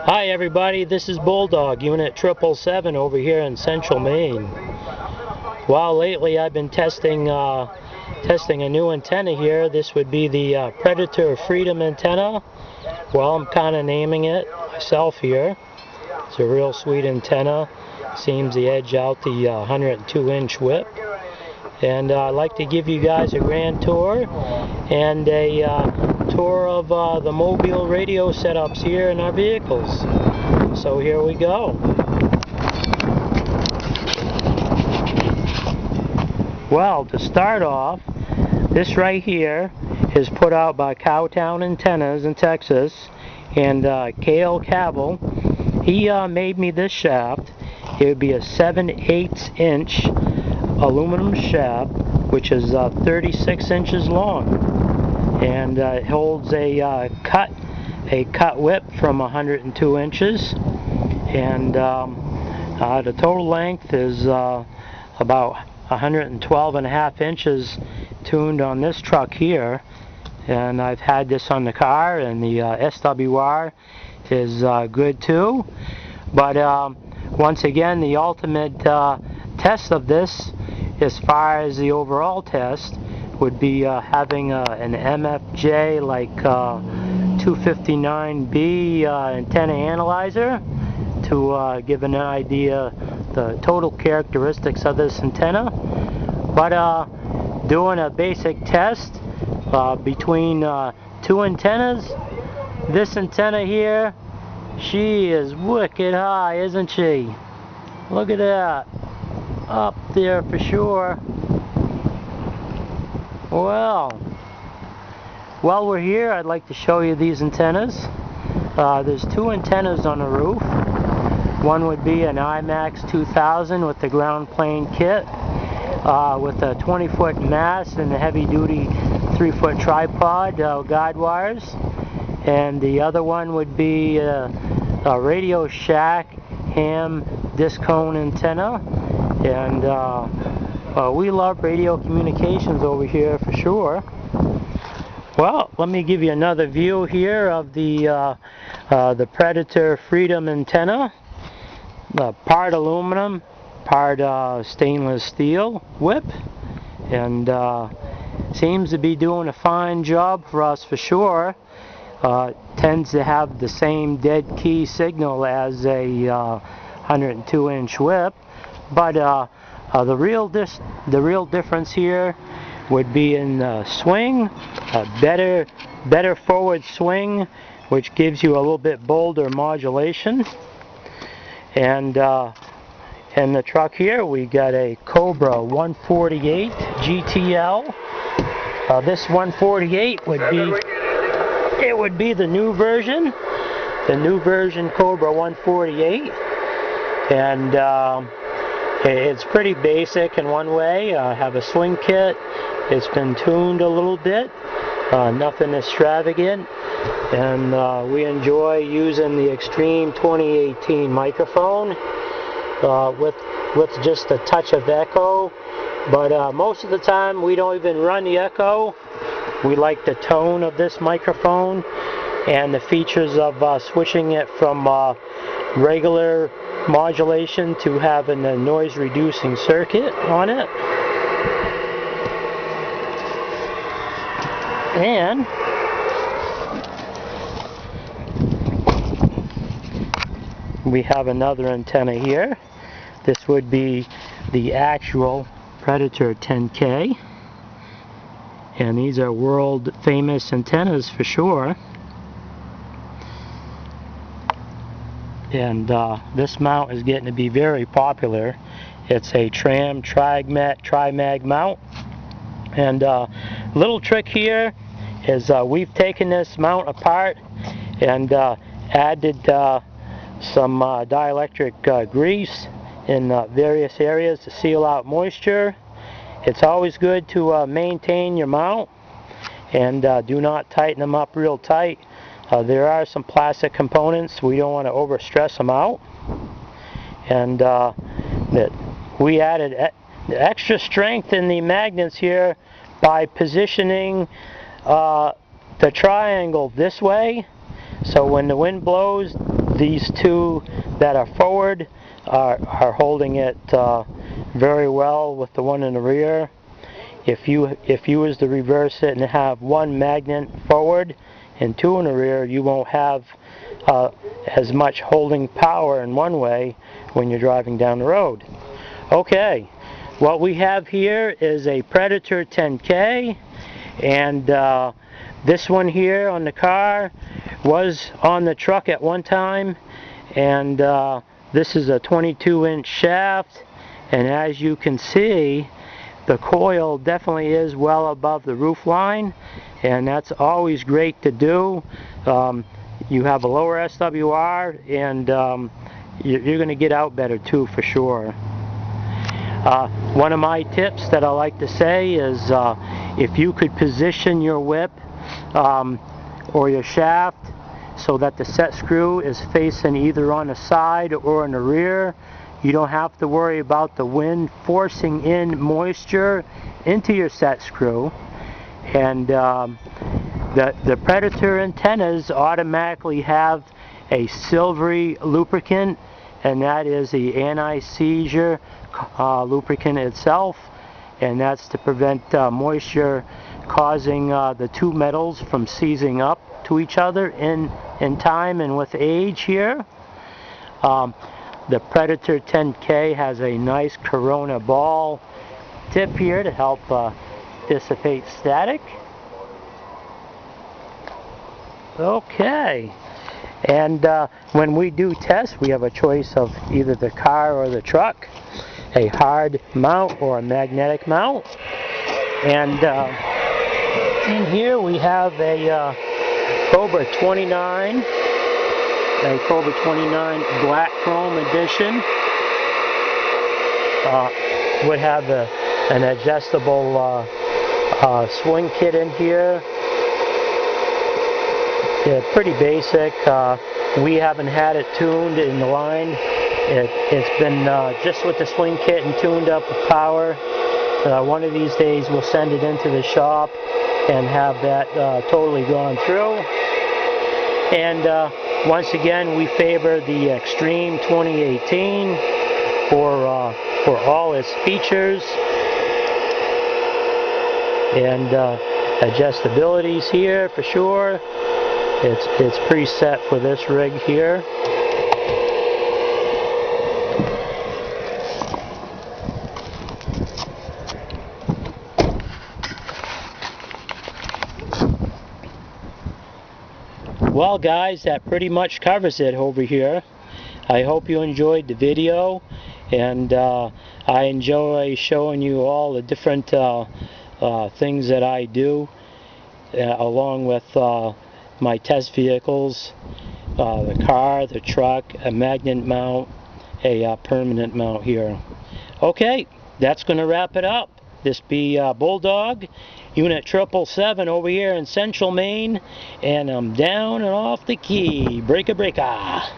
Hi everybody, this is Bulldog, Unit 777 over here in central Maine. Well, lately I've been testing a new antenna here. This would be the Predator Freedom antenna. Well, I'm kind of naming it myself here. It's a real sweet antenna. Seems to edge out the 102-inch whip. And I'd like to give you guys a grand tour and a tour of the mobile radio setups here in our vehicles. So here we go. Well, to start off, this right here is put out by Cowtown Antennas in Texas, and Kale Cavel, he made me this shaft. It would be a 7/8 aluminum shaft, which is 36 inches long. And it holds a cut whip from 102 inches, and the total length is about 112.5 inches tuned on this truck here. And I've had this on the car, and the SWR is good too. But once again, the ultimate test of this, as far as the overall test, would be having an MFJ like 259B antenna analyzer to give an idea the total characteristics of this antenna. But doing a basic test between two antennas, this antenna here, she is wicked high, isn't she? Look at that, up there for sure. Well, while we're here, I'd like to show you these antennas. There's two antennas on the roof. One would be an IMAX 2000 with the ground plane kit with a 20-foot mast and a heavy-duty 3-foot tripod guide wires. And the other one would be a Radio Shack ham disc cone antenna. And we love radio communications over here for sure. Well, let me give you another view here of the Predator Freedom antenna. Part aluminum, part stainless steel whip, and seems to be doing a fine job for us for sure. Tends to have the same dead key signal as a 102-inch whip, but the real difference here would be in swing, a better forward swing, which gives you a little bit bolder modulation. And in the truck here, we got a Cobra 148 GTL. This 148 would be the new version Cobra 148, and it's pretty basic in one way. I have a swing kit. It's been tuned a little bit, nothing extravagant, and we enjoy using the Extreme 2018 microphone with just a touch of echo. But most of the time we don't even run the echo. We like the tone of this microphone and the features of switching it from regular modulation to having a noise reducing circuit on it. And we have another antenna here. This would be the actual Predator 10K, and these are world famous antennas for sure. And this mount is getting to be very popular. It's a tri-mag mount. And little trick here is we've taken this mount apart and added some dielectric grease in various areas to seal out moisture. It's always good to maintain your mount and do not tighten them up real tight. There are some plastic components. We don't want to overstress them out. And that we added extra strength in the magnets here by positioning the triangle this way. So when the wind blows, these two that are forward are holding it very well with the one in the rear. If you was to reverse it and have one magnet forward and two in the rear, you won't have as much holding power in one way when you're driving down the road. Okay, what we have here is a Predator 10K, and this one here on the car was on the truck at one time, and this is a 22-inch shaft, and as you can see, the coil definitely is well above the roof line, and that's always great to do. You have a lower SWR, and you're going to get out better too, for sure. One of my tips that I like to say is if you could position your whip or your shaft so that the set screw is facing either on the side or in the rear, you don't have to worry about the wind forcing in moisture into your set screw. And the Predator antennas automatically have a silvery lubricant, and that is the anti-seizure lubricant itself, and that's to prevent moisture causing the two metals from seizing up to each other in time and with age here. The Predator 10K has a nice Corona ball tip here to help dissipate static. Okay, and when we do tests, we have a choice of either the car or the truck, a hard mount or a magnetic mount. And in here we have a Cobra 29, a Cobra 29 black chrome edition. Would have an adjustable swing kit in here. Yeah, pretty basic. We haven't had it tuned in the line. It's been just with the swing kit and tuned up with power. One of these days we'll send it into the shop and have that totally gone through. And once again, we favor the Extreme 2018 for all its features and adjustabilities here for sure. It's preset for this rig here. Well guys, that pretty much covers it over here. I hope you enjoyed the video, and I enjoy showing you all the different things that I do along with my test vehicles, the car, the truck, a magnet mount, a permanent mount here. Okay, that's going to wrap it up. This be Bulldog, Unit 777 over here in Central Maine, and I'm down and off the key. Breaka breaka.